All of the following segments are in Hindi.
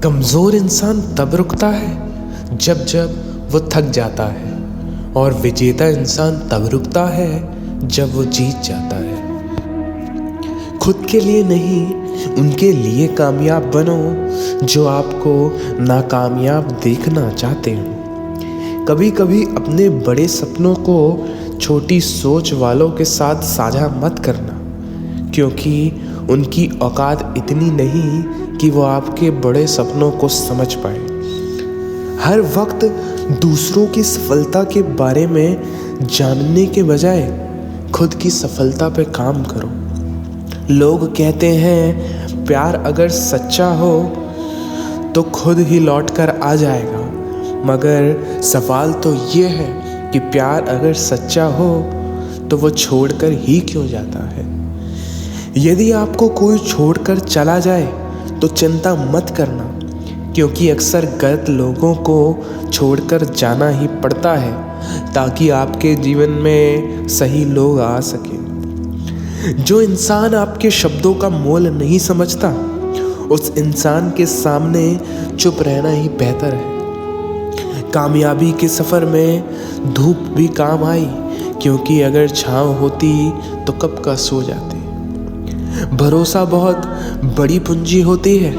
कमज़ोर इंसान तब रुकता है जब जब वो थक जाता है, और विजेता इंसान तब रुकता है जब वो जीत जाता है। खुद के लिए नहीं, उनके लिए कामयाब बनो जो आपको नाकामयाब देखना चाहते हो। कभी कभी अपने बड़े सपनों को छोटी सोच वालों के साथ साझा मत करना, क्योंकि उनकी औकात इतनी नहीं कि वो आपके बड़े सपनों को समझ पाए। हर वक्त दूसरों की सफलता के बारे में जानने के बजाय खुद की सफलता पे काम करो। लोग कहते हैं प्यार अगर सच्चा हो तो खुद ही लौट कर आ जाएगा, मगर सवाल तो ये है कि प्यार अगर सच्चा हो तो वो छोड़कर ही क्यों जाता है। यदि आपको कोई छोड़कर चला जाए तो चिंता मत करना, क्योंकि अक्सर गलत लोगों को छोड़कर जाना ही पड़ता है ताकि आपके जीवन में सही लोग आ सकें। जो इंसान आपके शब्दों का मोल नहीं समझता, उस इंसान के सामने चुप रहना ही बेहतर है। कामयाबी के सफ़र में धूप भी काम आई, क्योंकि अगर छाँव होती तो कब का सो जाते। भरोसा बहुत बड़ी पूंजी होती है।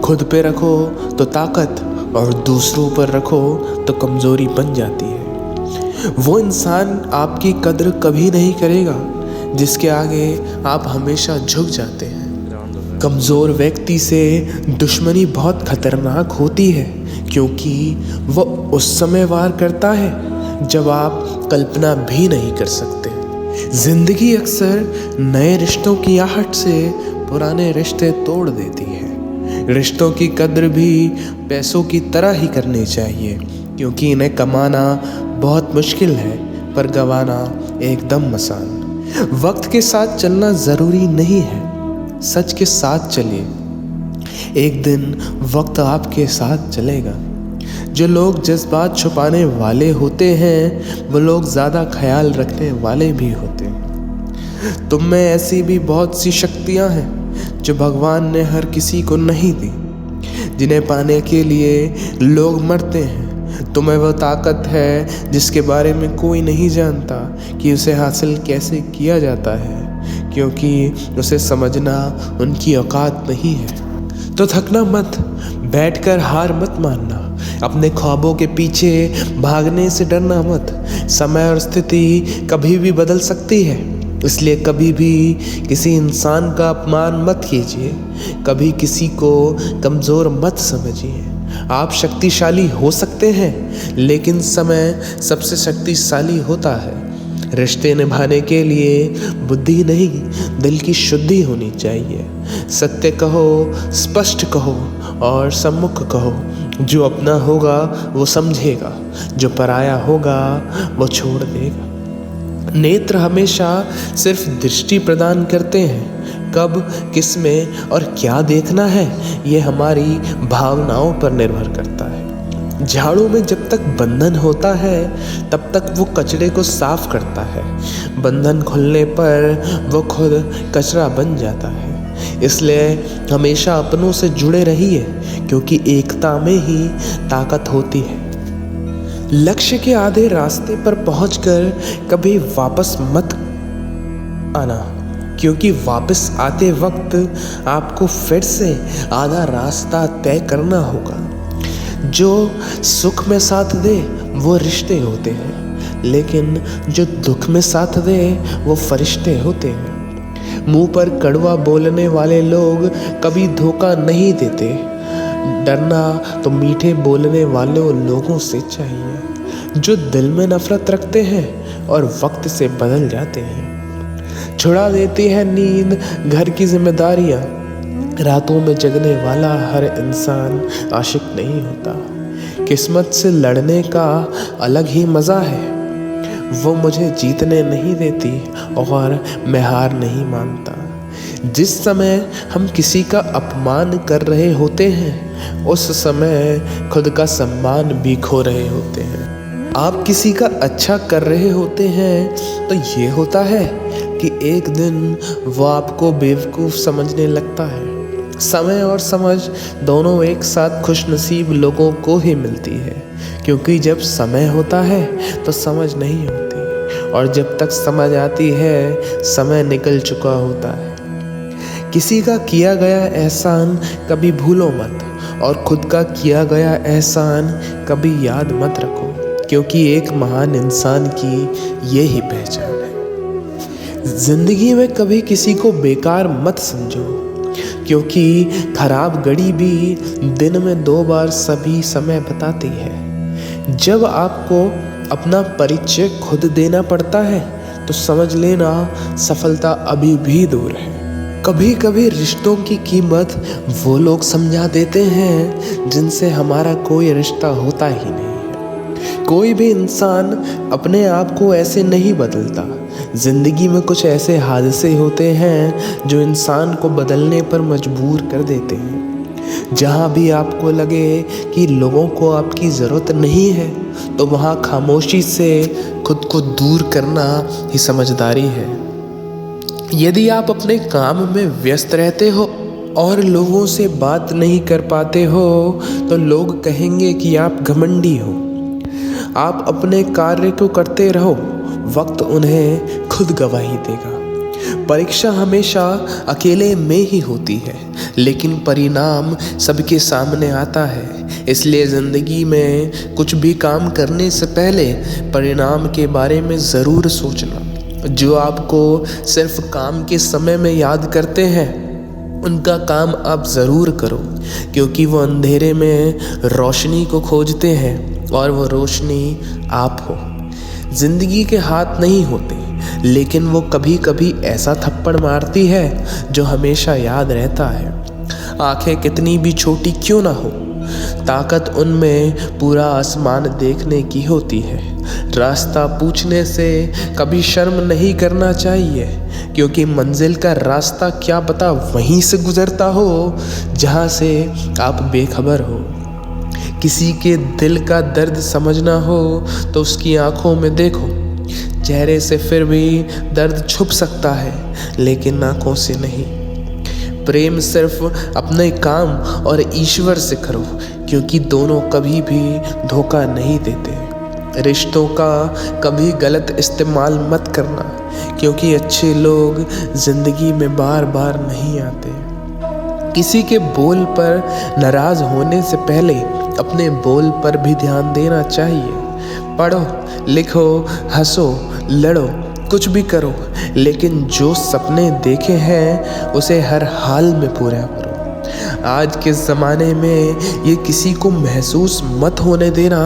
खुद पे रखो तो ताकत, और दूसरों पर रखो तो कमज़ोरी बन जाती है। वो इंसान आपकी कद्र कभी नहीं करेगा जिसके आगे आप हमेशा झुक जाते हैं। कमज़ोर व्यक्ति से दुश्मनी बहुत खतरनाक होती है, क्योंकि वो उस समय वार करता है जब आप कल्पना भी नहीं कर सकते। जिंदगी अक्सर नए रिश्तों की आहट से पुराने रिश्ते तोड़ देती है। रिश्तों की कद्र भी पैसों की तरह ही करनी चाहिए, क्योंकि इन्हें कमाना बहुत मुश्किल है पर गंवाना एकदम आसान। वक्त के साथ चलना ज़रूरी नहीं है, सच के साथ चलिए। एक दिन वक्त आपके साथ चलेगा। जो लोग जज्बात छुपाने वाले होते हैं, वो लोग ज़्यादा ख्याल रखने वाले भी होते हैं। तुम में ऐसी भी बहुत सी शक्तियाँ हैं जो भगवान ने हर किसी को नहीं दी, जिन्हें पाने के लिए लोग मरते हैं। तुम्हें वो ताकत है जिसके बारे में कोई नहीं जानता कि उसे हासिल कैसे किया जाता है, क्योंकि उसे समझना उनकी औकात नहीं है। तो थकना मत, बैठकर हार मत मानना, अपने ख्वाबों के पीछे भागने से डरना मत। समय और स्थिति कभी भी बदल सकती है, इसलिए कभी भी किसी इंसान का अपमान मत कीजिए, कभी किसी को कमज़ोर मत समझिए। आप शक्तिशाली हो सकते हैं, लेकिन समय सबसे शक्तिशाली होता है। रिश्ते निभाने के लिए बुद्धि नहीं, दिल की शुद्धि होनी चाहिए। सत्य कहो, स्पष्ट कहो और सम्मुख कहो। जो अपना होगा वो समझेगा, जो पराया होगा वो छोड़ देगा। नेत्र हमेशा सिर्फ दृष्टि प्रदान करते हैं। कब, किसमें और क्या देखना है, ये हमारी भावनाओं पर निर्भर करता है। झाड़ू में जब तक बंधन होता है तब तक वो कचरे को साफ करता है। बंधन खुलने पर वो खुद कचरा बन जाता है। इसलिए हमेशा अपनों से जुड़े रहिए, क्योंकि एकता में ही ताकत होती है। लक्ष्य के आधे रास्ते पर पहुंचकर कभी वापस मत आना, क्योंकि वापस आते वक्त आपको फिर से आधा रास्ता तय करना होगा। जो सुख में साथ दे वो रिश्ते होते हैं, लेकिन जो दुख में साथ दे वो फरिश्ते होते हैं। मुंह पर कड़वा बोलने वाले लोग कभी धोखा नहीं देते। डरना तो मीठे बोलने वाले लोगों से चाहिए, जो दिल में नफरत रखते हैं और वक्त से बदल जाते हैं। छुड़ा देती है नींद घर की जिम्मेदारियाँ। रातों में जगने वाला हर इंसान आशिक नहीं होता। किस्मत से लड़ने का अलग ही मज़ा है। वो मुझे जीतने नहीं देती और मैं हार नहीं मानता। जिस समय हम किसी का अपमान कर रहे होते हैं, उस समय खुद का सम्मान भी खो रहे होते हैं। आप किसी का अच्छा कर रहे होते हैं तो ये होता है कि एक दिन वो आपको बेवकूफ़ समझने लगता है। समय और समझ दोनों एक साथ खुशनसीब लोगों को ही मिलती है, क्योंकि जब समय होता है तो समझ नहीं होती, और जब तक समझ आती है समय निकल चुका होता है। किसी का किया गया एहसान कभी भूलो मत, और खुद का किया गया एहसान कभी याद मत रखो, क्योंकि एक महान इंसान की ये ही पहचान है। जिंदगी में कभी किसी को बेकार मत समझो, क्योंकि खराब घड़ी भी दिन में 2 बार सभी समय बताती है। जब आपको अपना परिचय खुद देना पड़ता है तो समझ लेना सफलता अभी भी दूर है। कभी कभी रिश्तों की कीमत वो लोग समझा देते हैं जिनसे हमारा कोई रिश्ता होता ही नहीं है। कोई भी इंसान अपने आप को ऐसे नहीं बदलता। जिंदगी में कुछ ऐसे हादसे होते हैं जो इंसान को बदलने पर मजबूर कर देते हैं। जहाँ भी आपको लगे कि लोगों को आपकी ज़रूरत नहीं है, तो वहाँ खामोशी से खुद को दूर करना ही समझदारी है। यदि आप अपने काम में व्यस्त रहते हो और लोगों से बात नहीं कर पाते हो, तो लोग कहेंगे कि आप घमंडी हो। आप अपने कार्य को करते रहो, वक्त उन्हें खुद गवाही देगा। परीक्षा हमेशा अकेले में ही होती है, लेकिन परिणाम सबके सामने आता है। इसलिए ज़िंदगी में कुछ भी काम करने से पहले परिणाम के बारे में ज़रूर सोचना। जो आपको सिर्फ काम के समय में याद करते हैं, उनका काम आप ज़रूर करो, क्योंकि वो अंधेरे में रोशनी को खोजते हैं और वो रोशनी आप हो। ज़िंदगी के हाथ नहीं होते, लेकिन वो कभी कभी ऐसा थप्पड़ मारती है जो हमेशा याद रहता है। आंखें कितनी भी छोटी क्यों ना हो, ताकत उनमें पूरा आसमान देखने की होती है। रास्ता पूछने से कभी शर्म नहीं करना चाहिए, क्योंकि मंजिल का रास्ता क्या पता वहीं से गुजरता हो जहाँ से आप बेखबर हो। किसी के दिल का दर्द समझना हो तो उसकी आंखों में देखो। चेहरे से फिर भी दर्द छुप सकता है, लेकिन आंखों से नहीं। प्रेम सिर्फ अपने काम और ईश्वर से करो, क्योंकि दोनों कभी भी धोखा नहीं देते। रिश्तों का कभी गलत इस्तेमाल मत करना, क्योंकि अच्छे लोग जिंदगी में बार बार नहीं आते। किसी के बोल पर नाराज होने से पहले अपने बोल पर भी ध्यान देना चाहिए। पढ़ो, लिखो, हंसो, लड़ो, कुछ भी करो, लेकिन जो सपने देखे हैं उसे हर हाल में पूरा करो। आज के ज़माने में ये किसी को महसूस मत होने देना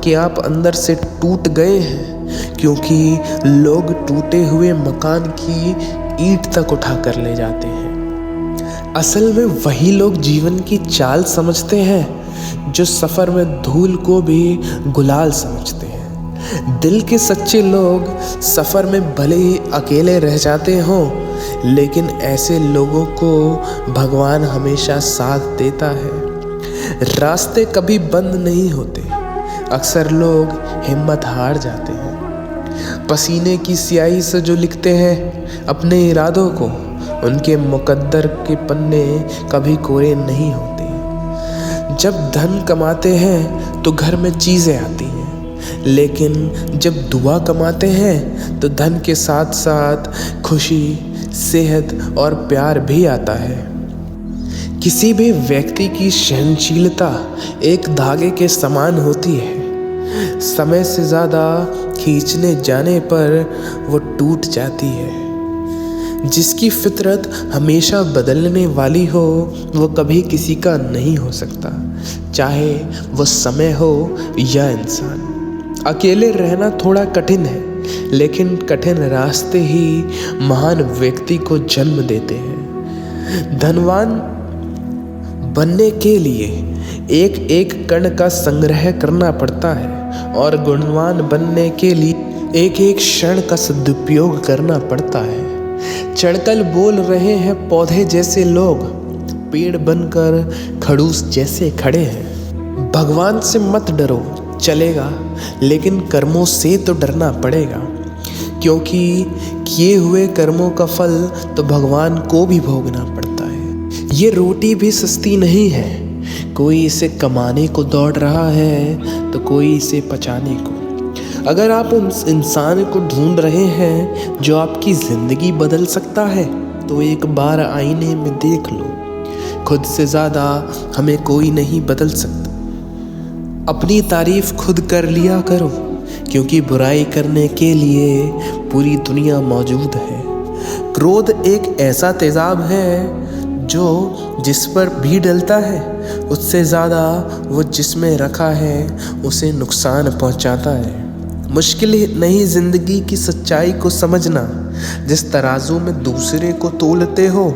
कि आप अंदर से टूट गए हैं, क्योंकि लोग टूटे हुए मकान की ईंट तक उठा कर ले जाते हैं। असल में वही लोग जीवन की चाल समझते हैं जो सफ़र में धूल को भी गुलाल समझते हैं। दिल के सच्चे लोग सफ़र में भले ही अकेले रह जाते हों, लेकिन ऐसे लोगों को भगवान हमेशा साथ देता है। रास्ते कभी बंद नहीं होते, अक्सर लोग हिम्मत हार जाते हैं। पसीने की स्याही से जो लिखते हैं अपने इरादों को, उनके मुकद्दर के पन्ने कभी कोरे नहीं होते। जब धन कमाते हैं तो घर में चीज़ें आती हैं, लेकिन जब दुआ कमाते हैं तो धन के साथ साथ खुशी, सेहत और प्यार भी आता है। किसी भी व्यक्ति की सहनशीलता एक धागे के समान होती है। समय से ज़्यादा खींचने जाने पर वो टूट जाती है। जिसकी फितरत हमेशा बदलने वाली हो, वो कभी किसी का नहीं हो सकता, चाहे वो समय हो या इंसान। अकेले रहना थोड़ा कठिन है, लेकिन कठिन रास्ते ही महान व्यक्ति को जन्म देते हैं। धनवान बनने के लिए एक एक कण का संग्रह करना पड़ता है, और गुणवान बनने के लिए एक एक क्षण का सदुपयोग करना पड़ता है। चढ़कर बोल रहे हैं पौधे जैसे लोग, पेड़ बनकर खड़ूस जैसे खड़े हैं। भगवान से मत डरो, चलेगा, लेकिन कर्मों से तो डरना पड़ेगा, क्योंकि किए हुए कर्मों का फल तो भगवान को भी भोगना पड़ता है। ये रोटी भी सस्ती नहीं है, कोई इसे कमाने को दौड़ रहा है तो कोई इसे पचाने को। अगर आप उस इंसान को ढूंढ रहे हैं जो आपकी ज़िंदगी बदल सकता है, तो एक बार आईने में देख लो। खुद से ज़्यादा हमें कोई नहीं बदल सकता। अपनी तारीफ खुद कर लिया करो, क्योंकि बुराई करने के लिए पूरी दुनिया मौजूद है। क्रोध एक ऐसा तेज़ाब है जो जिस पर भी डलता है, उससे ज़्यादा वो जिसमें रखा है उसे नुकसान पहुंचाता है। मुश्किल नहीं ज़िंदगी की सच्चाई को समझना। जिस तराजू में दूसरे को तोलते हो,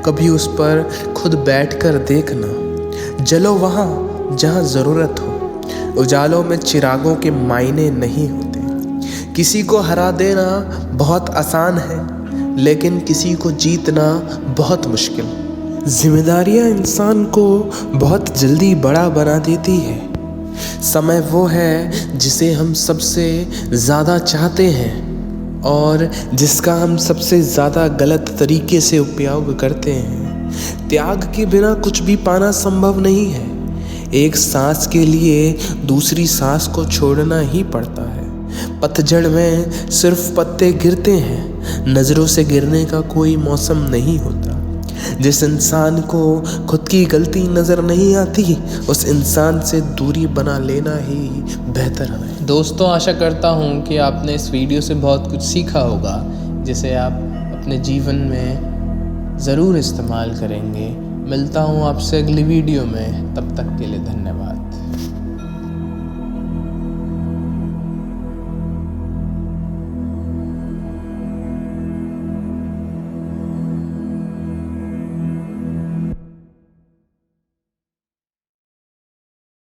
कभी उस पर खुद बैठकर देखना। जलो वहाँ जहाँ ज़रूरत हो। उजालों में चिरागों के मायने नहीं होते। किसी को हरा देना बहुत आसान है, लेकिन किसी को जीतना बहुत मुश्किल। जिम्मेदारियाँ इंसान को बहुत जल्दी बड़ा बना देती है। समय वो है जिसे हम सबसे ज़्यादा चाहते हैं और जिसका हम सबसे ज़्यादा गलत तरीके से उपयोग करते हैं। त्याग के बिना कुछ भी पाना संभव नहीं है। एक सांस के लिए दूसरी सांस को छोड़ना ही पड़ता है। पतझड़ में सिर्फ पत्ते गिरते हैं, नज़रों से गिरने का कोई मौसम नहीं होता। जिस इंसान को खुद की गलती नज़र नहीं आती, उस इंसान से दूरी बना लेना ही बेहतर है। दोस्तों, आशा करता हूँ कि आपने इस वीडियो से बहुत कुछ सीखा होगा, जिसे आप अपने जीवन में ज़रूर इस्तेमाल करेंगे। मिलता हूँ आपसे अगली वीडियो में, तब तक के लिए धन्यवाद।